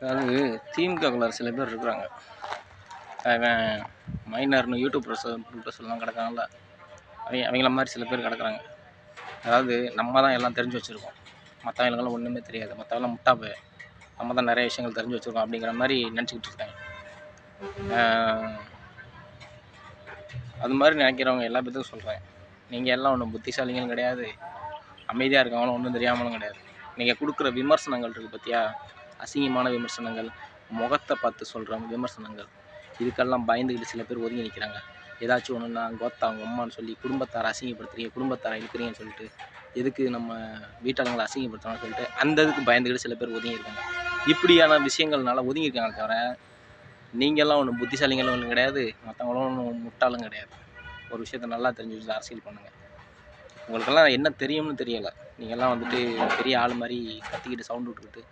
அதாவது திமுகக்குள்ள சில பேர் இருக்கிறாங்க. அவன் மைனர்னு யூடியூப் ப்ரொஃபஸர்லாம் கிடக்காங்கல்ல, அவங்கள மாதிரி சில பேர் கிடக்குறாங்க. அதாவது நம்ம தான் எல்லாம் தெரிஞ்சு வச்சுருக்கோம், மற்றவங்களுக்கெல்லாம் ஒன்றுமே தெரியாது, மற்றவங்களாம் முட்டா போய் நம்ம தான் நிறைய விஷயங்கள் தெரிஞ்சு வச்சுருக்கோம் அப்படிங்கிற மாதிரி நினச்சிக்கிட்டு இருக்காங்க. அது மாதிரி நினைக்கிறவங்க எல்லா பேத்துக்கும் சொல்கிறேன், நீங்கள் எல்லாம் ஒன்றும் புத்திசாலிங்களும் கிடையாது, அமைதியாக இருக்கவங்களும் ஒன்றும் தெரியாமலும் கிடையாது. நீங்கள் கொடுக்குற விமர்சனங்கள் இருக்குது பார்த்தியா, அசிங்கமான விமர்சனங்கள், முகத்தை பார்த்து சொல்கிற விமர்சனங்கள், இதுக்கெல்லாம் பயந்துக்கிட்டு சில பேர் ஒதுங்கி நிற்கிறாங்க. ஏதாச்சும் ஒன்றுனா கோத்தா அவங்க அம்மான்னு சொல்லி குடும்பத்தாரை அசிங்கப்படுத்துறீங்க, குடும்பத்தாரை இழுக்கிறீங்கன்னு சொல்லிட்டு, எதுக்கு நம்ம வீட்டாளங்களை அசிங்கப்படுத்துறாங்கன்னு சொல்லிட்டு அந்த இதுக்கு பயந்துக்கிட்டு சில பேர் ஒதுங்கியிருக்காங்க. இப்படியான விஷயங்கள்னால ஒதுங்கியிருக்காங்க தவிர, நீங்கள்லாம் ஒன்றும் புத்திசாலிங்களும் ஒன்றும் கிடையாது, மற்றவங்களும் ஒன்றும் முட்டாளும் கிடையாது. ஒரு விஷயத்த நல்லா தெரிஞ்சு வச்சு அரசியல் பண்ணுங்கள். உங்களுக்கெல்லாம் என்ன தெரியும்னு தெரியலை, நீங்கள்லாம் வந்துட்டு பெரிய ஆள் மாதிரி கத்திக்கிட்டு சவுண்டு விட்டுக்கிட்டு